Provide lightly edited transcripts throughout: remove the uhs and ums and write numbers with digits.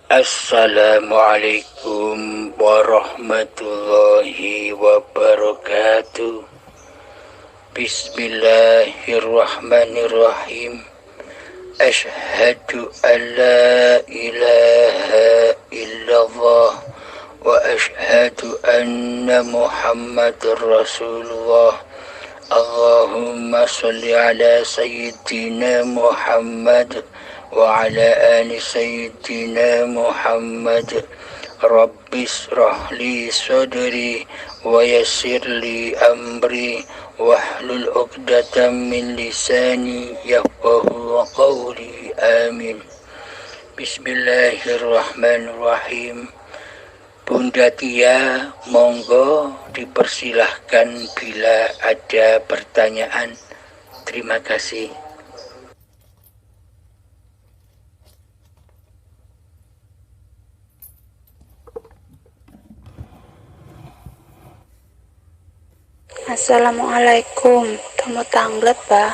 Assalamualaikum warahmatullahi wabarakatuh. Bismillahirrahmanirrahim. Ashhadu an la ilaha illallah wa ashhadu anna Muhammadar Rasulullah. Allahumma salli ala sayyidina Muhammad wa ala ali sayyidina Muhammad. Rabbi israh li sadri wa yassir li amri wahlul 'uqdatam min lisani yafqahu qawli. Amin. Bismillahirrahmanirrahim. Bunda Tia, monggo dipersilahkan bila ada pertanyaan. Terima kasih. Assalamualaikum. Temu tanglet, Pak.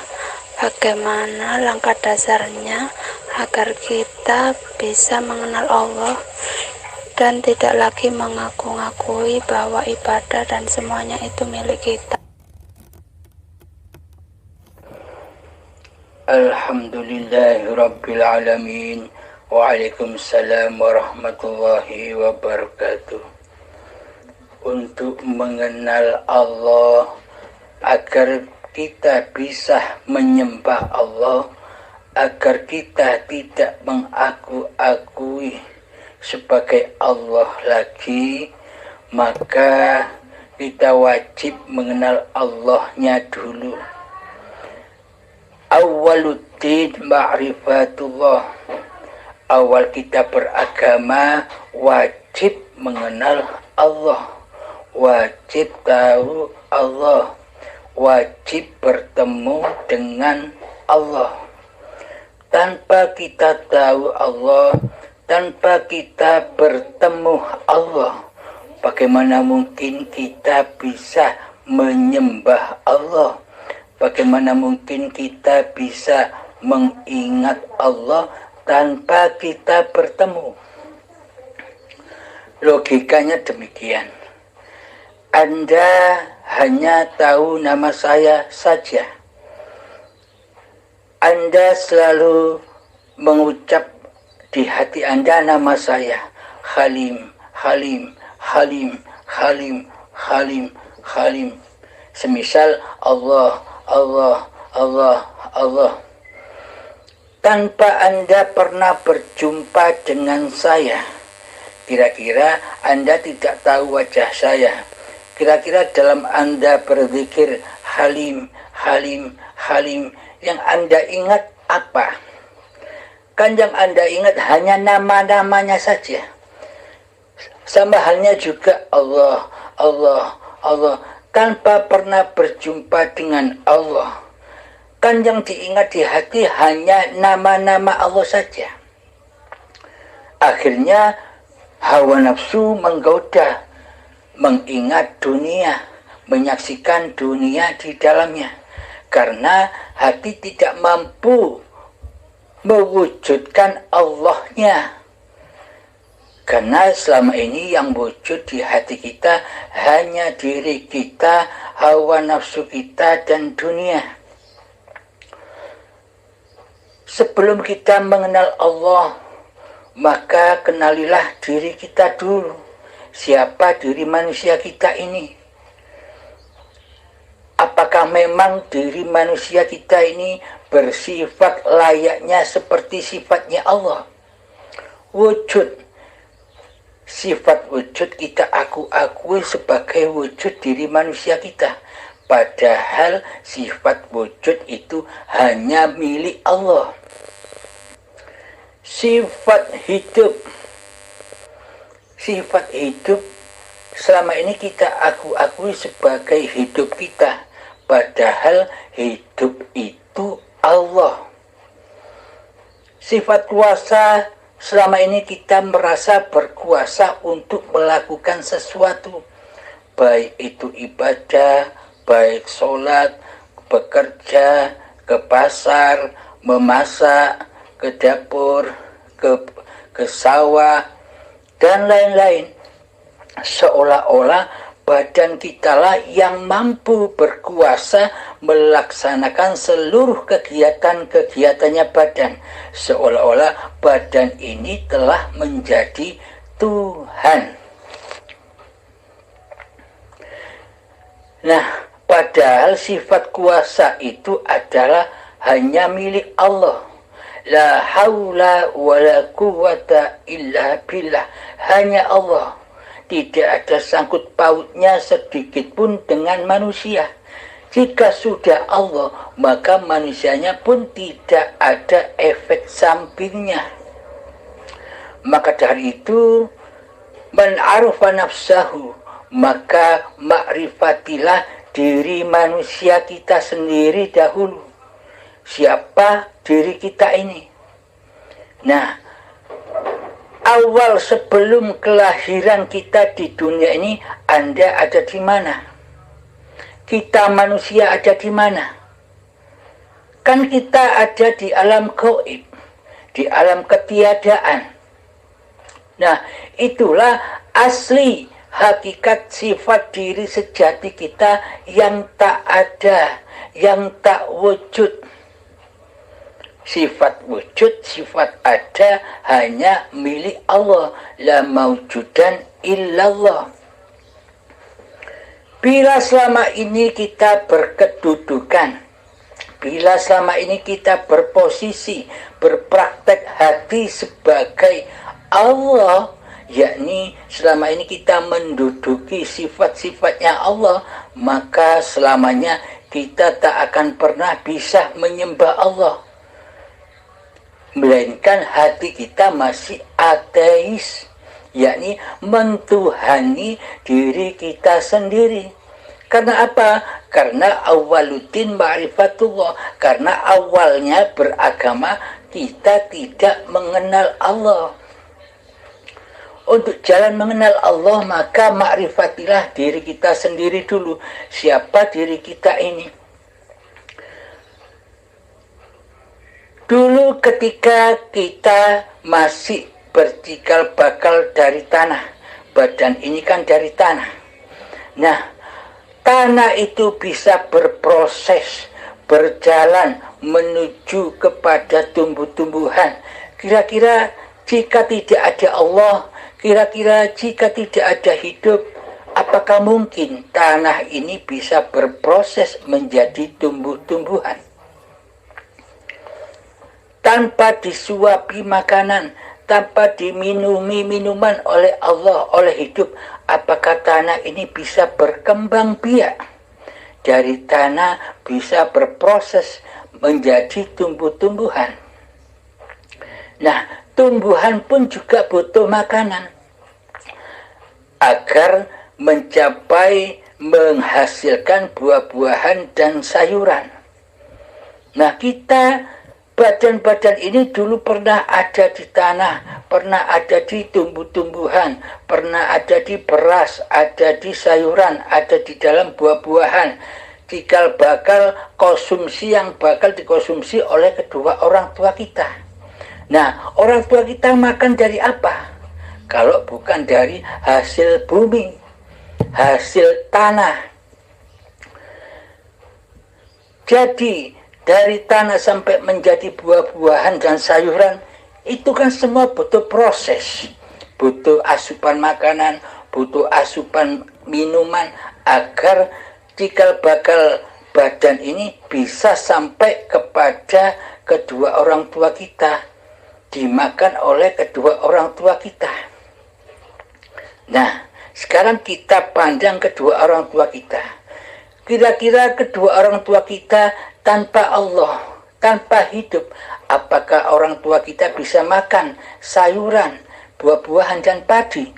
Bagaimana langkah dasarnya agar kita bisa mengenal Allah dan tidak lagi mengaku-ngakui bahwa ibadah dan semuanya itu milik kita? Alhamdulillahirrabbilalamin. Waalaikumsalam warahmatullahi wabarakatuh. Untuk mengenal Allah, agar kita bisa menyembah Allah, agar kita tidak mengaku-akui sebagai Allah lagi, maka kita wajib mengenal Allahnya dulu. Awwaluddin ma'rifatullah. Awal kita beragama wajib mengenal Allah, wajib tahu Allah, wajib bertemu dengan Allah. Tanpa kita tahu Allah, tanpa kita bertemu Allah, bagaimana mungkin kita bisa menyembah Allah? Bagaimana mungkin kita bisa mengingat Allah tanpa kita bertemu? Logikanya demikian. Anda hanya tahu nama saya saja. Anda selalu mengucap di hati Anda nama saya, Halim, Halim, Halim, Halim, Halim, Halim. Semisal Allah, Allah, Allah, Allah. Tanpa Anda pernah berjumpa dengan saya. Kira-kira Anda tidak tahu wajah saya. Kira-kira dalam Anda berzikir Halim, Halim, Halim, yang Anda ingat apa? Kan yang Anda ingat hanya nama-namanya saja. Sama halnya juga Allah, Allah, Allah, tanpa pernah berjumpa dengan Allah. Kan yang diingat di hati hanya nama-nama Allah saja. Akhirnya hawa nafsu menggoda, mengingat dunia, menyaksikan dunia di dalamnya. Karena hati tidak mampu mewujudkan Allahnya. Karena selama ini yang wujud di hati kita hanya diri kita, hawa nafsu kita, dan dunia. Sebelum kita mengenal Allah, maka kenalilah diri kita dulu. Siapa diri manusia kita ini? Apakah memang diri manusia kita ini bersifat layaknya seperti sifatnya Allah? Wujud. Sifat wujud kita akui sebagai wujud diri manusia kita. Padahal sifat wujud itu hanya milik Allah. Sifat hidup. Sifat hidup selama ini kita akui sebagai hidup kita. Padahal hidup itu Allah. Sifat kuasa, selama ini kita merasa berkuasa untuk melakukan sesuatu. Baik itu ibadah, baik sholat, ke pasar, memasak, ke dapur, ke sawah, dan lain-lain. Seolah-olah badan kitalah yang mampu berkuasa melaksanakan seluruh kegiatan-kegiatannya badan. Seolah-olah badan ini telah menjadi Tuhan. Nah, padahal sifat kuasa itu adalah hanya milik Allah. La haula wa la quwata illa billah. Hanya Allah. Tidak ada sangkut pautnya sedikit pun dengan manusia. Jika sudah Allah, maka manusianya pun tidak ada efek sampingnya. Maka dari itu, man arafa nafsahu, maka makrifatilah diri manusia kita sendiri dahulu. Siapa diri kita ini? Nah, awal sebelum kelahiran kita di dunia ini, Anda ada di mana? Kita manusia ada di mana? Kan kita ada di alam gaib, di alam ketiadaan. Nah, itulah asli hakikat sifat diri sejati kita yang tak ada, yang tak wujud. Sifat wujud, sifat ada hanya milik Allah. La mawjudan illallah. Bila selama ini kita berkedudukan, bila selama ini kita berposisi, berpraktek hati sebagai Allah, yakni selama ini kita menduduki sifat-sifatnya Allah, maka selamanya kita tak akan pernah bisa menyembah Allah. Melainkan hati kita masih ateis, yakni mentuhani diri kita sendiri. Karena apa? Karena awaluddin ma'rifatullah. Karena awalnya beragama kita tidak mengenal Allah. Untuk jalan mengenal Allah, maka makrifatilah diri kita sendiri dulu. Siapa diri kita ini? Dulu ketika kita masih bercikal bakal dari tanah, badan ini kan dari tanah. Nah, tanah itu bisa berproses, berjalan menuju kepada tumbuh-tumbuhan. Kira-kira jika tidak ada Allah, kira-kira jika tidak ada hidup, apakah mungkin tanah ini bisa berproses menjadi tumbuh-tumbuhan? Tanpa disuapi makanan, tanpa diminumi minuman oleh Allah, oleh hidup, apakah tanah ini bisa berkembang biak? Dari tanah bisa berproses menjadi tumbuh-tumbuhan. Nah, tumbuhan pun juga butuh makanan agar mencapai menghasilkan buah-buahan dan sayuran. Nah, kita badan-badan ini dulu pernah ada di tanah, pernah ada di tumbuh-tumbuhan, pernah ada di beras, ada di sayuran, ada di dalam buah-buahan. Cikal bakal konsumsi yang bakal dikonsumsi oleh kedua orang tua kita. Nah, orang tua kita makan dari apa? Kalau bukan dari hasil bumi, hasil tanah. Jadi, dari tanah sampai menjadi buah-buahan dan sayuran, itu kan semua butuh proses. Butuh asupan makanan, butuh asupan minuman, agar cikal bakal badan ini bisa sampai kepada kedua orang tua kita, dimakan oleh kedua orang tua kita. Nah, sekarang kita pandang kedua orang tua kita. Kira-kira kedua orang tua kita tanpa Allah, tanpa hidup, apakah orang tua kita bisa makan sayuran, buah-buahan, dan padi?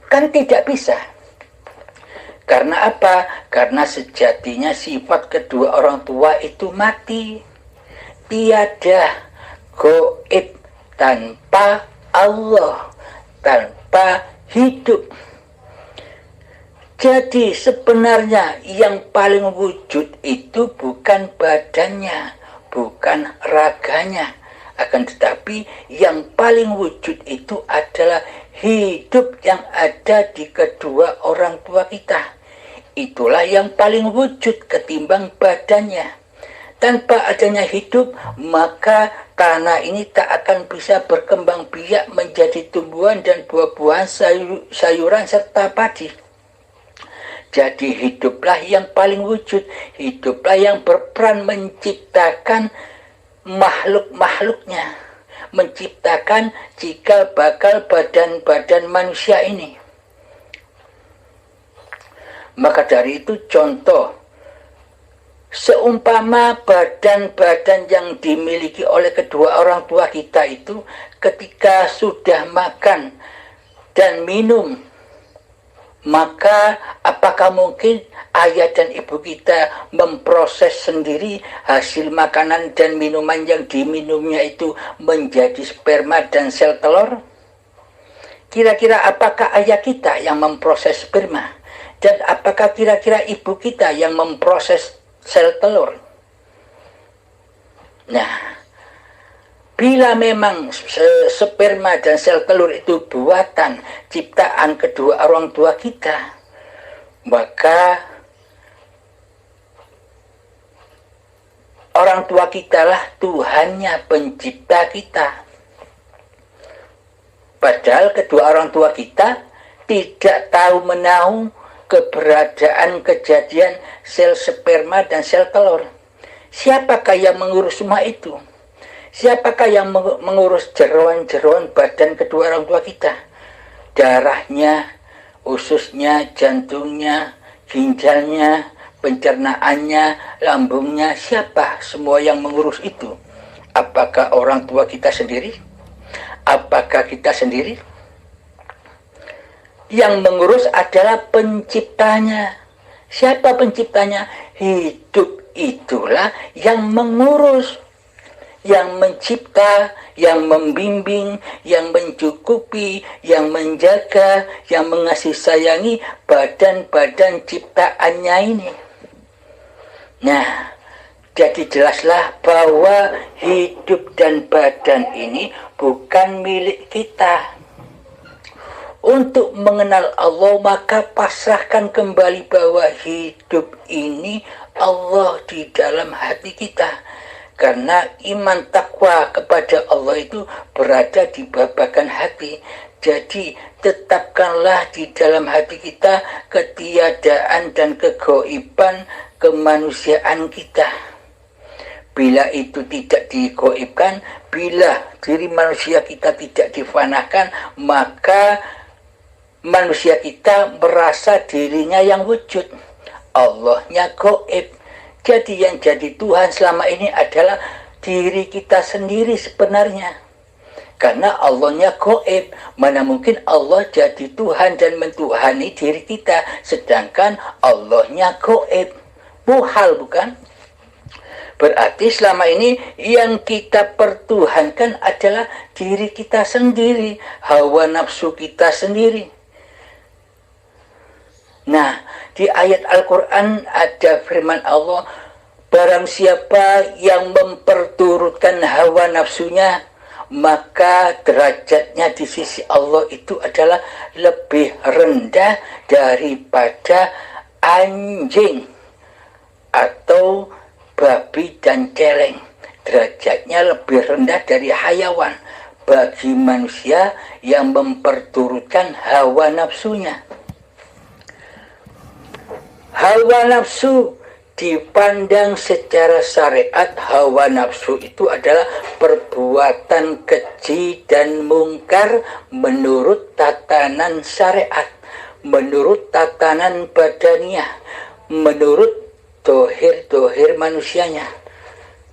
Kan tidak bisa. Karena apa? Karena sejatinya sifat kedua orang tua itu mati. Tiada gaib tanpa Allah, tanpa hidup. Jadi sebenarnya yang paling wujud itu bukan badannya, bukan raganya. Akan tetapi yang paling wujud itu adalah hidup yang ada di kedua orang tua kita. Itulah yang paling wujud ketimbang badannya. Tanpa adanya hidup, maka tanah ini tak akan bisa berkembang biak menjadi tumbuhan dan buah-buahan, sayuran serta padi. Jadi hiduplah yang paling wujud, hiduplah yang berperan menciptakan makhluk-makhluknya, menciptakan cikal bakal badan-badan manusia ini. Maka dari itu contoh, seumpama badan-badan yang dimiliki oleh kedua orang tua kita itu ketika sudah makan dan minum, maka apakah mungkin ayah dan ibu kita memproses sendiri hasil makanan dan minuman yang diminumnya itu menjadi sperma dan sel telur? Kira-kira apakah ayah kita yang memproses sperma? Dan apakah kira-kira ibu kita yang memproses sel telur? Nah, bila memang sperma dan sel telur itu buatan ciptaan kedua orang tua kita, maka orang tua kita lah Tuhannya, pencipta kita. Padahal kedua orang tua kita tidak tahu menahu keberadaan kejadian sel sperma dan sel telur. Siapakah yang mengurus semua itu? Siapakah yang mengurus jeroan-jeroan badan kedua orang tua kita? Darahnya, ususnya, jantungnya, ginjalnya, pencernaannya, lambungnya, siapa semua yang mengurus itu? Apakah orang tua kita sendiri? Apakah kita sendiri? Yang mengurus adalah penciptanya. Siapa penciptanya? Hidup itulah yang mengurus, yang mencipta, yang membimbing, yang mencukupi, yang menjaga, yang mengasih sayangi badan-badan ciptaannya ini. Nah, jadi jelaslah bahwa hidup dan badan ini bukan milik kita. Untuk mengenal Allah, maka pasrahkan kembali bahwa hidup ini Allah di dalam hati kita. Karena iman takwa kepada Allah itu berada di babakan hati. Jadi tetapkanlah di dalam hati kita ketiadaan dan kegoiban kemanusiaan kita. Bila itu tidak digoibkan, bila diri manusia kita tidak difanakan, maka manusia kita merasa dirinya yang wujud, Allahnya goib. Jadi yang jadi Tuhan selama ini adalah diri kita sendiri sebenarnya. Karena Allahnya goib, mana mungkin Allah jadi Tuhan dan mentuhani diri kita, sedangkan Allahnya goib. Muhal bukan? Berarti selama ini yang kita pertuhankan adalah diri kita sendiri, hawa nafsu kita sendiri. Nah, di ayat Al-Quran ada firman Allah, barang siapa yang memperturutkan hawa nafsunya, maka derajatnya di sisi Allah itu adalah lebih rendah daripada anjing atau babi dan celeng. Derajatnya lebih rendah dari hayawan bagi manusia yang memperturutkan hawa nafsunya. Hawa nafsu dipandang secara syariat, hawa nafsu itu adalah perbuatan keji dan mungkar menurut tatanan syariat, menurut tatanan badaniah, menurut dohir-dohir manusianya.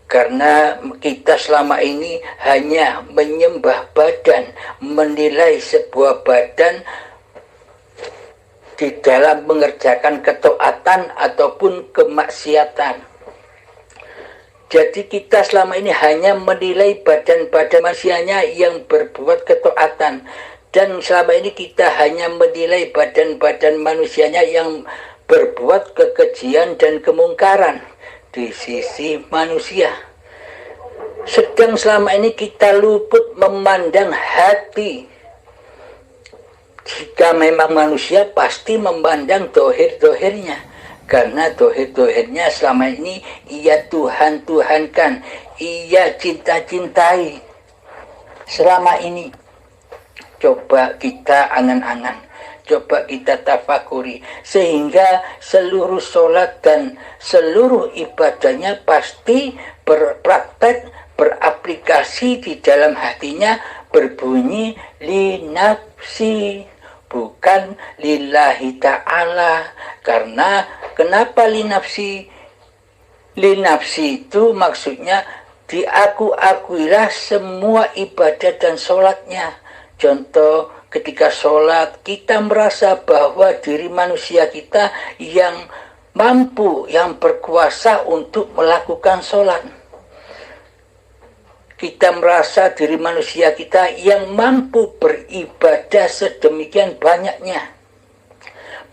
Karena kita selama ini hanya menyembah badan, menilai sebuah badan di dalam mengerjakan ketaatan ataupun kemaksiatan. Jadi kita selama ini hanya menilai badan-badan manusianya yang berbuat ketaatan, dan selama ini kita hanya menilai badan-badan manusianya yang berbuat kekejian dan kemungkaran di sisi manusia. Sedang selama ini kita luput memandang hati. Jika memang manusia pasti memandang dohir-dohirnya, karena dohir-dohirnya selama ini ia Tuhan-Tuhankan, ia cinta-cintai. Selama ini coba kita angan-angan, coba kita tafakuri, sehingga seluruh sholat dan seluruh ibadahnya pasti berpraktek, beraplikasi di dalam hatinya, berbunyi li nafsi, bukan lillahi ta'ala. Karena kenapa li nafsi? Li nafsi itu maksudnya diaku-akuilah semua ibadah dan sholatnya. Contoh, ketika sholat kita merasa bahwa diri manusia kita yang mampu, yang berkuasa untuk melakukan sholat. Kita merasa diri manusia kita yang mampu beribadah sedemikian banyaknya.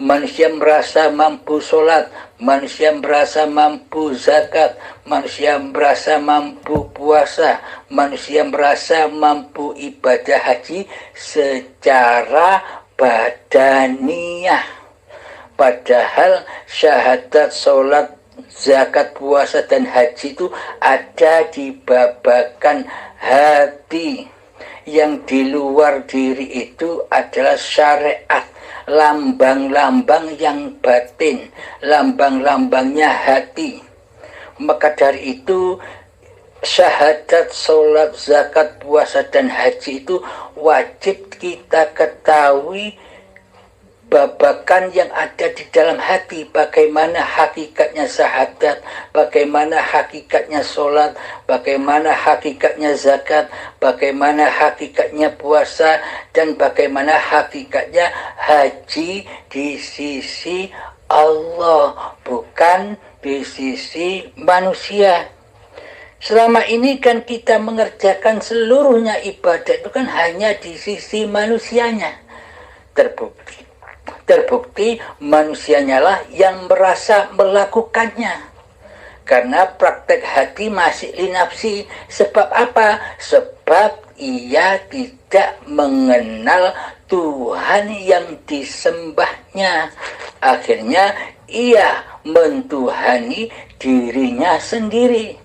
Manusia merasa mampu sholat, manusia merasa mampu zakat, manusia merasa mampu puasa, manusia merasa mampu ibadah haji secara badaniah. Padahal syahadat, sholat, zakat, puasa, dan haji itu ada di babakan hati. Yang di luar diri itu adalah syariat, lambang-lambang yang batin, lambang-lambangnya hati. Maka dari itu syahadat, sholat, zakat, puasa, dan haji itu wajib kita ketahui babakan yang ada di dalam hati, bagaimana hakikatnya syahadat, bagaimana hakikatnya sholat, bagaimana hakikatnya zakat, bagaimana hakikatnya puasa, dan bagaimana hakikatnya haji di sisi Allah, bukan di sisi manusia. Selama ini kan kita mengerjakan seluruhnya ibadah itu kan hanya di sisi manusianya. Terbukti manusianya lah yang merasa melakukannya. Karena praktek hati masih linafsi. Sebab apa? Sebab ia tidak mengenal Tuhan yang disembahnya. Akhirnya ia mentuhani dirinya sendiri.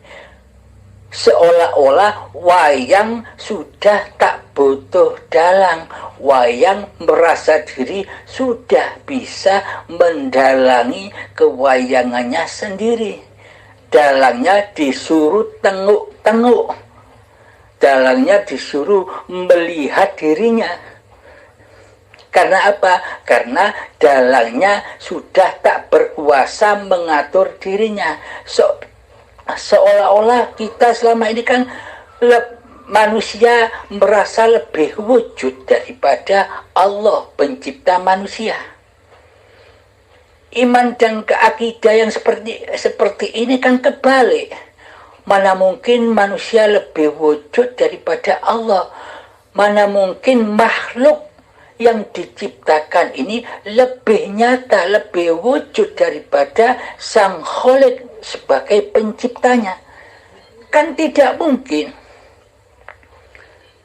Seolah-olah wayang sudah tak butuh dalang. Wayang merasa diri sudah bisa mendalangi kewayangannya sendiri. Dalangnya disuruh tenguk-tenguk. Dalangnya disuruh melihat dirinya. Karena apa? Karena dalangnya sudah tak berkuasa mengatur dirinya. Seolah-olah kita selama ini kan manusia merasa lebih wujud daripada Allah pencipta manusia. Iman dan keakidah yang seperti ini kan kebalik. Mana mungkin manusia lebih wujud daripada Allah? Mana mungkin makhluk yang diciptakan ini lebih nyata, lebih wujud daripada Sang Khalik sebagai penciptanya? Kan tidak mungkin.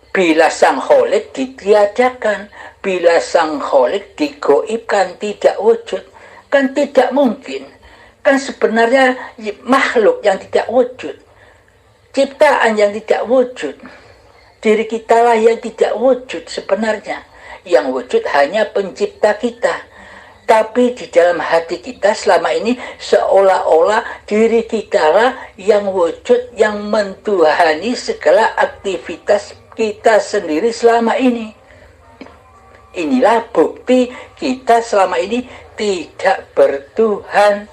Bila Sang Khalik ditiadakan, bila Sang Khalik digoibkan, tidak wujud, kan tidak mungkin. Kan sebenarnya makhluk yang tidak wujud, ciptaan yang tidak wujud, diri kita lah yang tidak wujud sebenarnya. Yang wujud hanya pencipta kita. Tapi di dalam hati kita selama ini seolah-olah diri kita lah yang wujud, yang mentuhani segala aktivitas kita sendiri selama ini. Inilah bukti kita selama ini tidak bertuhan.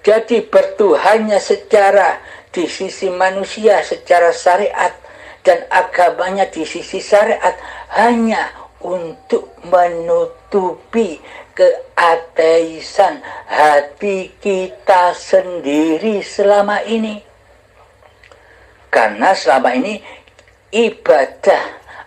Jadi bertuhannya secara di sisi manusia, secara syariat, dan agamanya di sisi syariat hanya untuk menutupi keateisan hati kita sendiri selama ini. Karena selama ini ibadah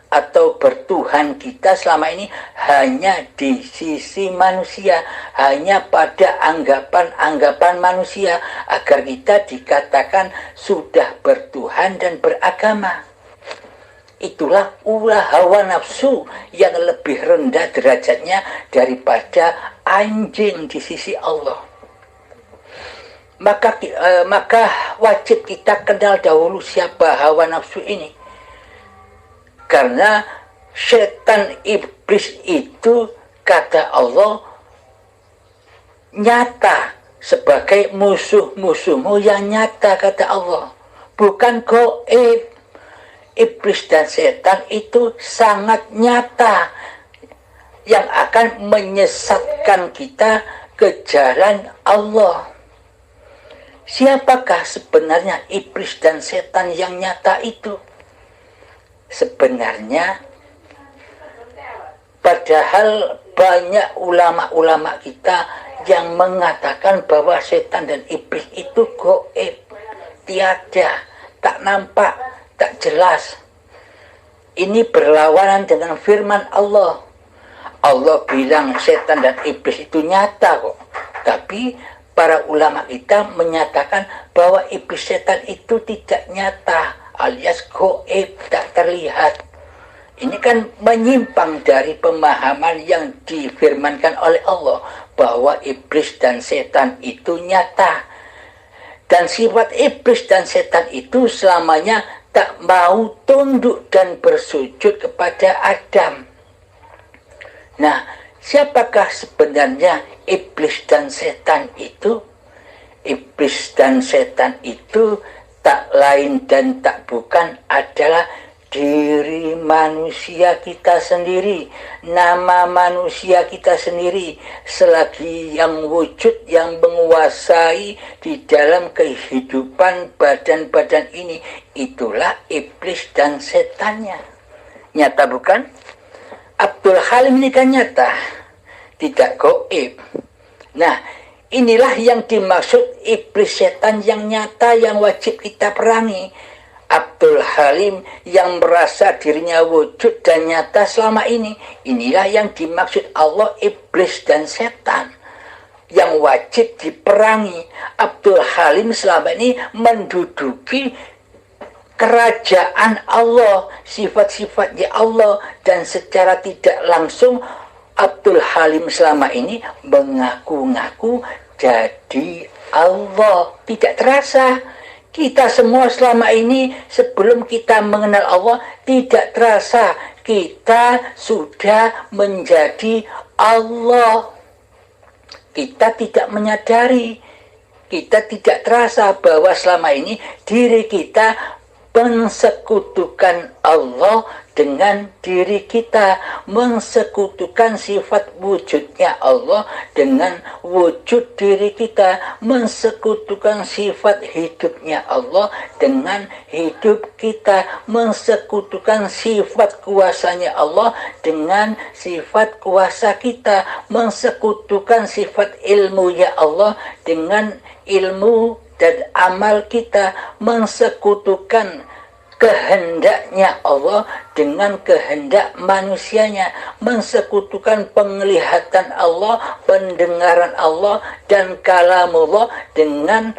atau bertuhan kita selama ini hanya di sisi manusia, hanya pada anggapan-anggapan manusia, agar kita dikatakan sudah bertuhan dan beragama. Itulah ulah hawa nafsu yang lebih rendah derajatnya daripada anjing di sisi Allah. Maka wajib kita kenal dahulu siapa hawa nafsu ini. Karena setan iblis itu, kata Allah, nyata sebagai musuh-musuhmu yang nyata, kata Allah. Bukan gaib. Iblis dan setan itu sangat nyata yang akan menyesatkan kita ke jalan Allah. Siapakah sebenarnya iblis dan setan yang nyata itu? Sebenarnya, padahal banyak ulama-ulama kita yang mengatakan bahwa setan dan iblis itu gaib, tiada, tak nampak, tak jelas. Ini berlawanan dengan firman Allah. Allah bilang setan dan iblis itu nyata kok. Tapi para ulama kita menyatakan bahwa iblis setan itu tidak nyata, alias gaib, tak terlihat. Ini kan menyimpang dari pemahaman yang difirmankan oleh Allah bahwa iblis dan setan itu nyata. Dan sifat iblis dan setan itu selamanya tak mau tunduk dan bersujud kepada Adam. Nah, siapakah sebenarnya iblis dan setan itu? Iblis dan setan itu tak lain dan tak bukan adalah diri manusia kita sendiri, nama manusia kita sendiri, selagi yang wujud yang menguasai di dalam kehidupan badan-badan ini, itulah iblis dan setannya. Nyata bukan? Abdul Halim ini kan nyata, tidak gaib. Nah, inilah yang dimaksud iblis setan yang nyata yang wajib kita perangi. Abdul Halim yang merasa dirinya wujud dan nyata selama ini, inilah yang dimaksud Allah iblis dan setan yang wajib diperangi. Abdul Halim selama ini menduduki kerajaan Allah, sifat-sifatnya Allah, dan secara tidak langsung Abdul Halim selama ini mengaku-ngaku jadi Allah. Tidak terasa. Kita semua selama ini sebelum kita mengenal Allah tidak terasa kita sudah menjadi Allah. Kita tidak menyadari, kita tidak terasa bahwa selama ini diri kita mensekutukan Allah dengan diri kita, mensekutukan sifat wujudnya Allah dengan wujud diri kita, mensekutukan sifat hidupnya Allah dengan hidup kita, mensekutukan sifat kuasanya Allah dengan sifat kuasa kita, mensekutukan sifat ilmunya Allah dengan ilmu dan amal kita, mensekutukan kehendaknya Allah dengan kehendak manusianya, mensekutukan penglihatan Allah, pendengaran Allah, dan kalamullah dengan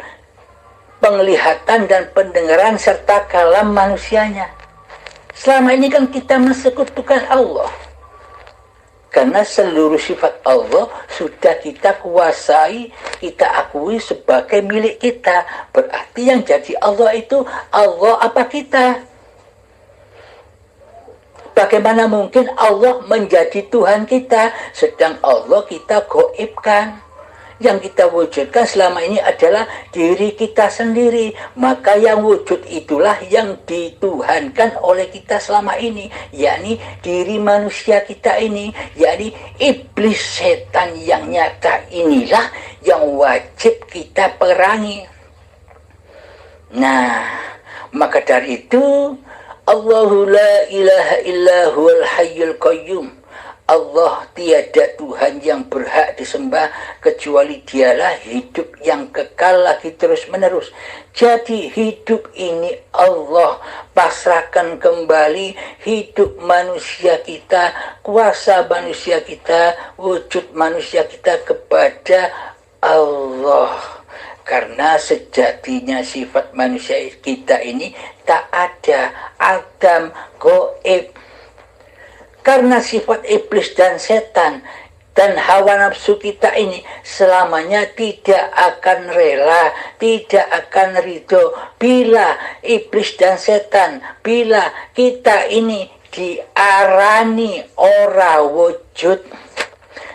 penglihatan dan pendengaran serta kalam manusianya. Selama ini kan kita mensekutukan Allah, karena seluruh sifat Allah sudah kita kuasai, kita akui sebagai milik kita. Berarti yang jadi Allah itu Allah apa kita? Bagaimana mungkin Allah menjadi Tuhan kita, sedang Allah kita gaibkan? Yang kita wujudkan selama ini adalah diri kita sendiri. Maka yang wujud itulah yang dituhankan oleh kita selama ini, yakni diri manusia kita ini, yakni iblis setan yang nyata inilah yang wajib kita perangi. Nah, maka dari itu Allahu la ilaha illa huwal hayyul qayyum. Allah tiada Tuhan yang berhak disembah kecuali dialah hidup yang kekal lagi terus menerus. Jadi hidup ini Allah pasrahkan kembali hidup manusia kita, kuasa manusia kita, wujud manusia kita kepada Allah. Karena sejatinya sifat manusia kita ini tak ada, adam, goib. Karena sifat iblis dan setan dan hawa nafsu kita ini selamanya tidak akan rela, tidak akan ridho bila iblis dan setan, bila kita ini diarani ora wujud,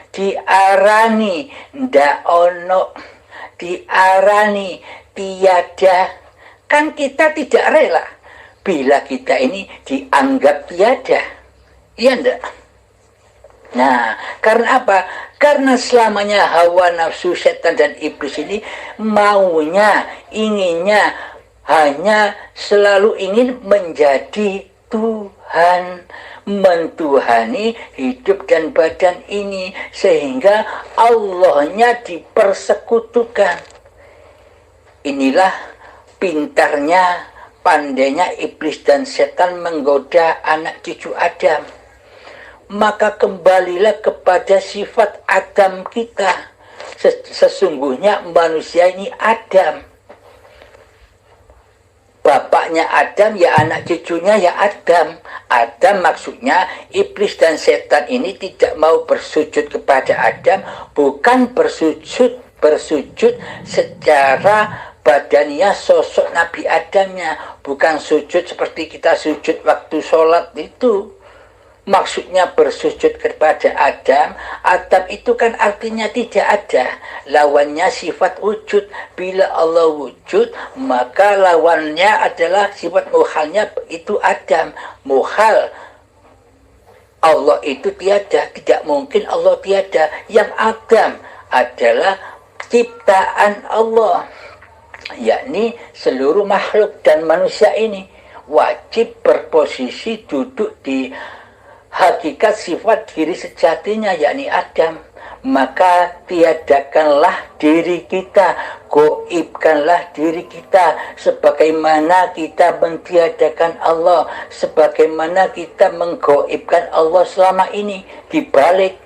diarani ndak ono, diarani tiada. Kan kita tidak rela bila kita ini dianggap tiada. Iya enggak? Nah, karena apa? Karena selamanya hawa nafsu setan dan iblis ini maunya, inginnya hanya selalu ingin menjadi Tuhan, mentuhani hidup dan badan ini, sehingga Allahnya dipersekutukan. Inilah pintarnya, pandainya iblis dan setan menggoda anak cucu Adam. Maka kembalilah kepada sifat Adam kita. Sesungguhnya manusia ini Adam. Bapaknya Adam, ya anak cucunya ya Adam. Adam maksudnya iblis dan setan ini tidak mau bersujud kepada Adam, bukan bersujud secara badannya sosok Nabi Adamnya, bukan sujud seperti kita sujud waktu sholat itu. Maksudnya bersujud kepada Adam. Adam itu kan artinya tidak ada, lawannya sifat wujud. Bila Allah wujud, maka lawannya adalah sifat muhalnya, itu Adam. Muhal, Allah itu tiada, tidak mungkin Allah tiada. Yang Adam adalah ciptaan Allah, yakni seluruh makhluk, dan manusia ini wajib berposisi duduk di hakikat sifat diri sejatinya, yakni Adam. Maka tiadakanlah diri kita, goibkanlah diri kita, sebagaimana kita mentiadakan Allah, sebagaimana kita menggoibkan Allah selama ini. Dibalik.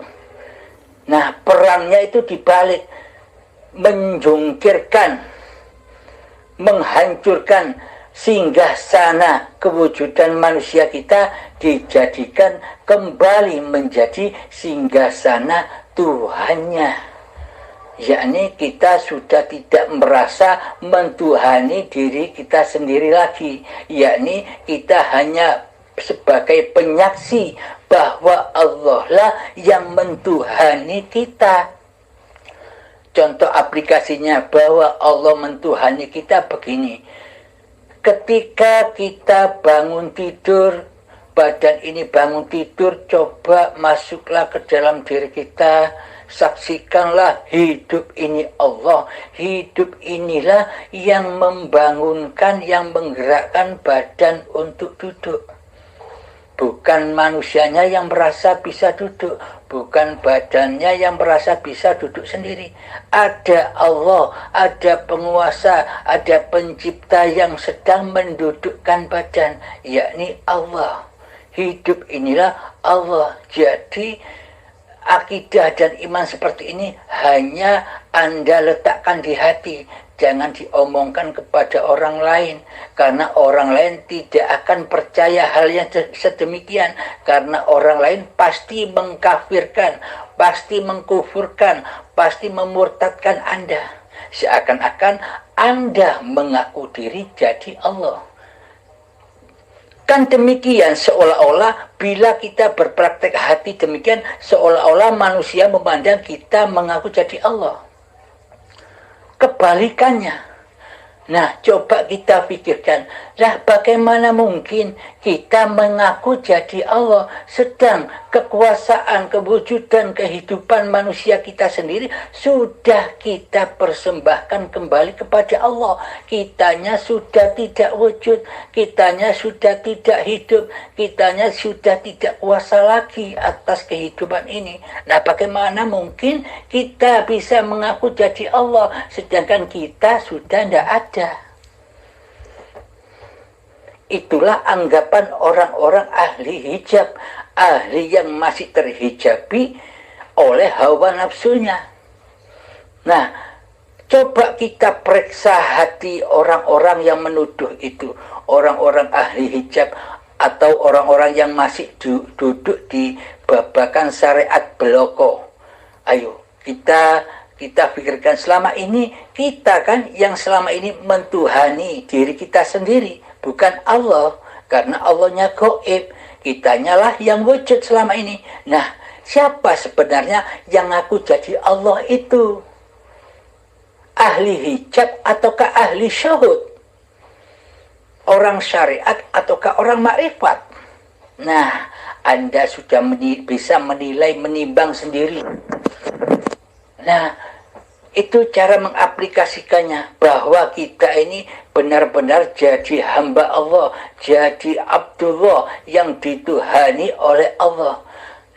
Nah, perangnya itu dibalik, menjungkirkan, menghancurkan singgah sana kewujudan manusia kita, dijadikan kembali menjadi singgah sana Tuhannya. Yakni kita sudah tidak merasa mentuhani diri kita sendiri lagi, yakni kita hanya sebagai penyaksi bahwa Allah lah yang mentuhani kita. Contoh aplikasinya bahwa Allah mentuhani kita begini. Ketika kita bangun tidur, badan ini bangun tidur, coba masuklah ke dalam diri kita, saksikanlah hidup ini Allah. Hidup inilah yang membangunkan, yang menggerakkan badan untuk duduk. Bukan manusianya yang merasa bisa duduk, bukan badannya yang merasa bisa duduk sendiri. Ada Allah, ada penguasa, ada pencipta yang sedang mendudukkan badan, yakni Allah. Hidup inilah Allah. Jadi akidah dan iman seperti ini hanya Anda letakkan di hati. Jangan diomongkan kepada orang lain, karena orang lain tidak akan percaya hal yang sedemikian, karena orang lain pasti mengkafirkan, pasti mengkufurkan, pasti memurtadkan Anda, seakan-akan Anda mengaku diri jadi Allah. Kan demikian, seolah-olah bila kita berpraktek hati demikian, seolah-olah manusia memandang kita mengaku jadi Allah. Kebalikannya. Nah, coba kita pikirkan, lah bagaimana mungkin kita mengaku jadi Allah, sedang kekuasaan, kewujudan, kehidupan manusia kita sendiri sudah kita persembahkan kembali kepada Allah. Kitanya sudah tidak wujud, kitanya sudah tidak hidup, kitanya sudah tidak kuasa lagi atas kehidupan ini. Nah, bagaimana mungkin kita bisa mengaku jadi Allah sedangkan kita sudah tidak ada? Itulah anggapan orang-orang ahli hijab, ahli yang masih terhijabi oleh hawa nafsunya. Nah, coba kita periksa hati orang-orang yang menuduh itu, orang-orang ahli hijab atau orang-orang yang masih duduk di babakan syariat beloko. Ayo, kita pikirkan, selama ini kita kan yang selama ini mentuhani diri kita sendiri, bukan Allah, karena Allahnya gaib, kitanya lah yang wujud selama ini. Nah, siapa sebenarnya yang ngaku jadi Allah itu? Ahli hijab ataukah ahli syahud? Orang syariat ataukah orang makrifat? Nah, Anda sudah bisa menilai, menimbang sendiri. Nah, itu cara mengaplikasikannya, bahwa kita ini benar-benar jadi hamba Allah, jadi Abdullah yang dituhani oleh Allah.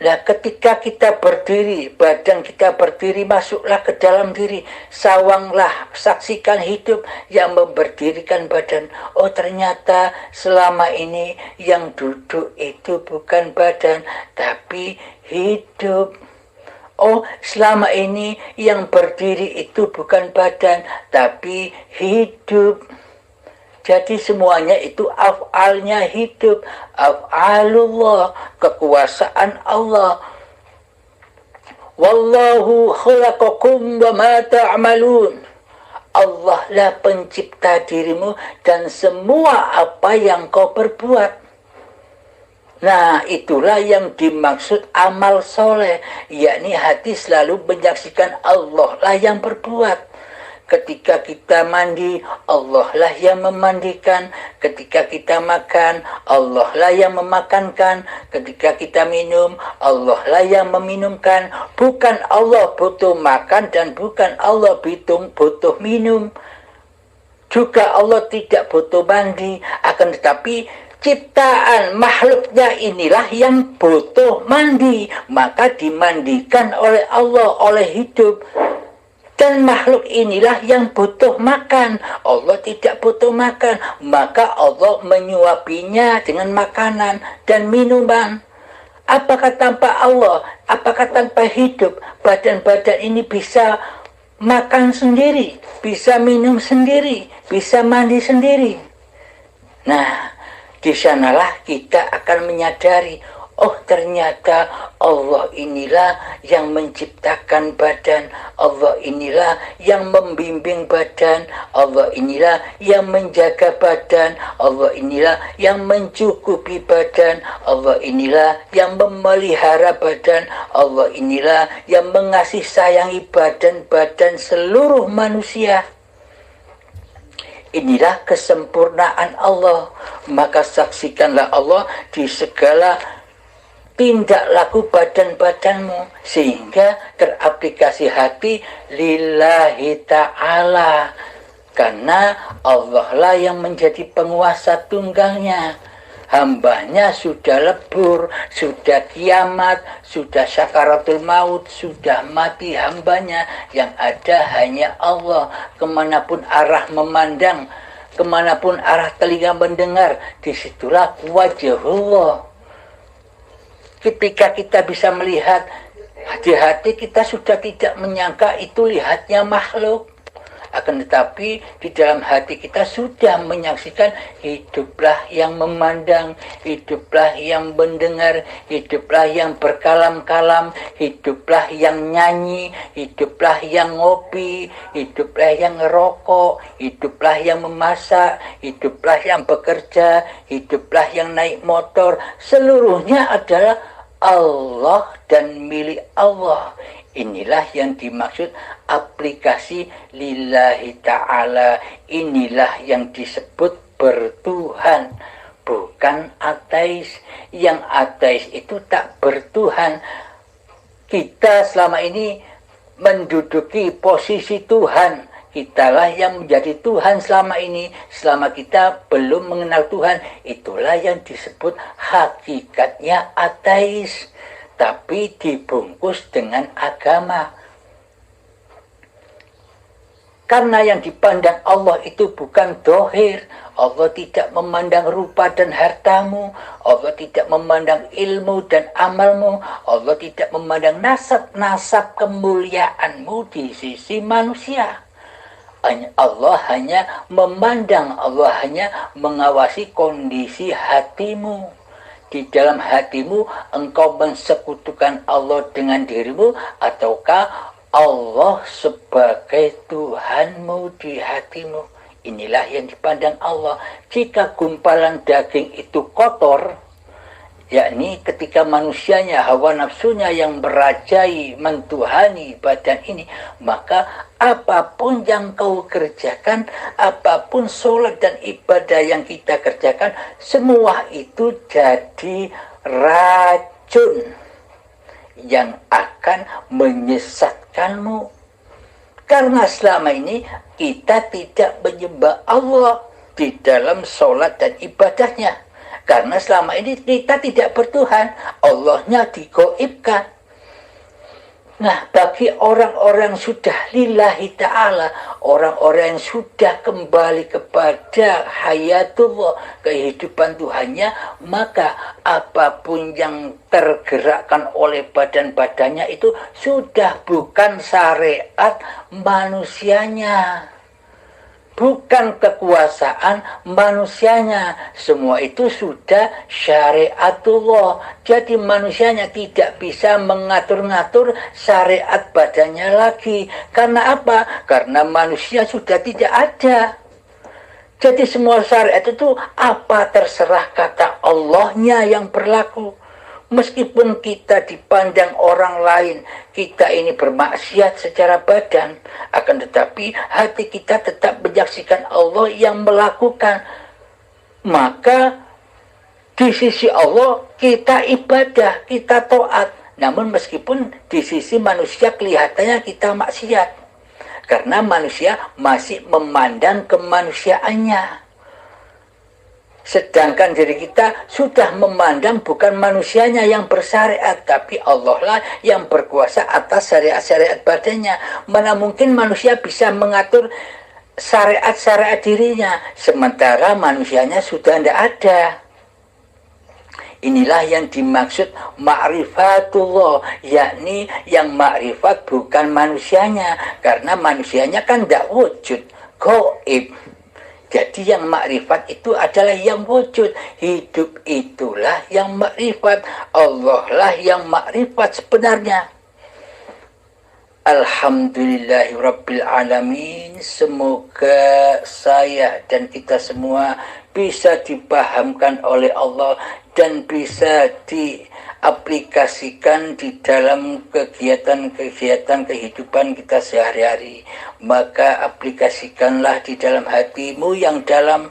Nah, ketika kita berdiri, badan kita berdiri, masuklah ke dalam diri, sawanglah, saksikan hidup yang memberdirikan badan. Oh, ternyata selama ini yang duduk itu bukan badan, tapi hidup. Oh, selama ini yang berdiri itu bukan badan, tapi hidup. Jadi semuanya itu af'alnya hidup. Af'alullah, kekuasaan Allah. Wallahu khalaqakum wa ma ta'malun. Allah lah pencipta dirimu dan semua apa yang kau perbuat. Nah, itulah yang dimaksud amal soleh, yakni hati selalu menyaksikan Allah lah yang berbuat. Ketika kita mandi, Allah lah yang memandikan. Ketika kita makan, Allah lah yang memakankan. Ketika kita minum, Allah lah yang meminumkan. Bukan Allah butuh makan dan bukan Allah butuh minum. Juga Allah tidak butuh mandi, akan tetapi ciptaan makhluknya inilah yang butuh mandi, maka dimandikan oleh Allah, oleh hidup. Dan makhluk inilah yang butuh makan, Allah tidak butuh makan, maka Allah menyuapinya dengan makanan dan minuman. Apakah tanpa Allah, apakah tanpa hidup, badan-badan ini bisa makan sendiri, bisa minum sendiri, bisa mandi sendiri? Nah, di sanalah kita akan menyadari, oh ternyata Allah inilah yang menciptakan badan, Allah inilah yang membimbing badan, Allah inilah yang menjaga badan, Allah inilah yang mencukupi badan, Allah inilah yang memelihara badan, Allah inilah yang mengasih sayangi badan-badan seluruh manusia. Inilah kesempurnaan Allah. Maka saksikanlah Allah di segala tindak laku badan-badanmu, sehingga teraplikasi hati lillahi ta'ala. Karena Allah lah yang menjadi penguasa tunggalnya. Hambanya sudah lebur, sudah kiamat, sudah syakaratul maut, sudah mati hambanya. Yang ada hanya Allah. Kemanapun arah memandang, kemanapun arah telinga mendengar, disitulah wajhullah. Ketika kita bisa melihat, hati-hati kita sudah tidak menyangka itu lihatnya makhluk. Akan tetapi di dalam hati kita sudah menyaksikan, hiduplah yang memandang, hiduplah yang mendengar, hiduplah yang berkalam-kalam, hiduplah yang nyanyi, hiduplah yang ngopi, hiduplah yang ngerokok, hiduplah yang memasak, hiduplah yang bekerja, hiduplah yang naik motor. Seluruhnya adalah Allah dan milik Allah. Inilah yang dimaksud aplikasi lillahi ta'ala. Inilah yang disebut bertuhan. bukan ateis. Yang ateis itu tak bertuhan. Kita selama ini menduduki posisi Tuhan. Kitalah yang menjadi Tuhan selama ini. Selama kita belum mengenal Tuhan, itulah yang disebut hakikatnya ateis. Tapi dibungkus dengan agama. Karena yang dipandang Allah itu bukan dohir. Allah tidak memandang rupa dan hartamu. Allah tidak memandang ilmu dan amalmu. Allah tidak memandang nasab-nasab kemuliaanmu di sisi manusia. Allah hanya memandang, Allah hanya mengawasi kondisi hatimu. Di dalam hatimu engkau mensekutukan Allah dengan dirimu, ataukah Allah sebagai Tuhanmu di hatimu? Inilah yang dipandang Allah. Jika gumpalan daging itu kotor, yakni ketika manusianya, hawa nafsunya yang merajai, mentuhani badan ini, maka apapun yang kau kerjakan, apapun sholat dan ibadah yang kita kerjakan, semua itu jadi racun yang akan menyesatkanmu. Karena selama ini kita tidak menyembah Allah di dalam sholat dan ibadahnya. Karena selama ini kita tidak bertuhan, Allahnya digoibkan. Nah, bagi orang-orang sudah lillahi ta'ala, orang-orang yang sudah kembali kepada hayatullah, kehidupan Tuhannya, maka apapun yang tergerakkan oleh badan-badannya itu sudah bukan syariat manusianya. Bukan kekuasaan manusianya. Semua itu sudah syariatullah. Jadi manusianya tidak bisa mengatur-ngatur syariat badannya lagi. Karena apa? Karena manusia sudah tidak ada. Jadi semua syariat itu apa terserah kata Allahnya yang berlaku. Meskipun kita dipandang orang lain, kita ini bermaksiat secara badan, akan tetapi hati kita tetap menyaksikan Allah yang melakukan. Maka di sisi Allah kita ibadah, kita taat. Namun meskipun di sisi manusia kelihatannya kita maksiat. Karena manusia masih memandang kemanusiaannya. Sedangkan diri kita sudah memandang bukan manusianya yang bersyariat, tapi Allah lah yang berkuasa atas syariat-syariat badannya. Mana mungkin manusia bisa mengatur syariat-syariat dirinya, sementara manusianya sudah tidak ada. Inilah yang dimaksud ma'rifatullah, yakni yang ma'rifat bukan manusianya, karena manusianya kan tidak wujud, gaib. Jadi yang makrifat itu adalah yang wujud. Hidup itulah yang makrifat. Allah lah yang makrifat sebenarnya. Alhamdulillahirrabbilalamin. Semoga saya dan kita semua bisa dipahamkan oleh Allah dan bisa diaplikasikan di dalam kegiatan-kegiatan kehidupan kita sehari-hari. Maka aplikasikanlah di dalam hatimu yang dalam,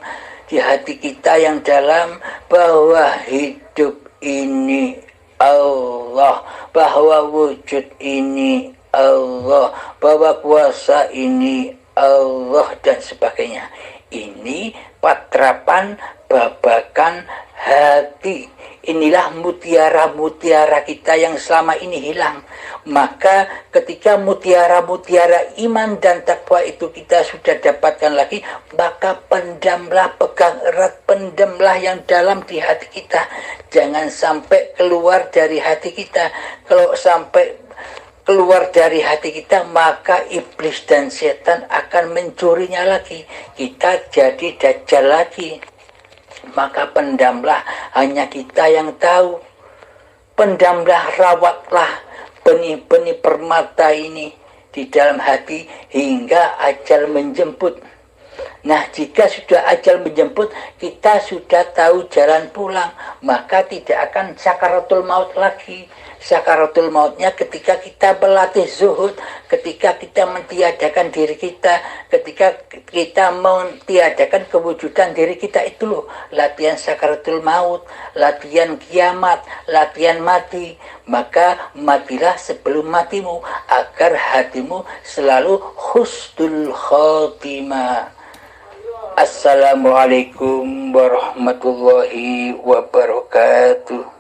di hati kita yang dalam, bahwa hidup ini Allah, bahwa wujud ini Allah, bahwa kuasa ini Allah, dan sebagainya. Ini patrapan babakan hati. Inilah mutiara-mutiara kita yang selama ini hilang. Maka ketika mutiara-mutiara iman dan takwa itu kita sudah dapatkan lagi, maka pendamlah, pegang erat, pendamlah yang dalam di hati kita. Jangan sampai keluar dari hati kita. Kalau sampai keluar dari hati kita, maka iblis dan setan akan mencurinya lagi. Kita jadi dajjal lagi. Maka pendamlah, hanya kita yang tahu. Pendamlah, rawatlah benih-benih permata ini di dalam hati hingga ajal menjemput. Nah, jika sudah ajal menjemput, kita sudah tahu jalan pulang, maka tidak akan sakaratul maut lagi. sakaratul mautnya ketika kita berlatih zuhud, ketika kita mentiadakan diri kita, ketika kita mentiadakan kewujudan diri kita. Itu loh latihan sakaratul maut, latihan kiamat, latihan mati. Maka matilah sebelum matimu, agar hatimu selalu husnul khotimah. Assalamualaikum warahmatullahi wabarakatuh.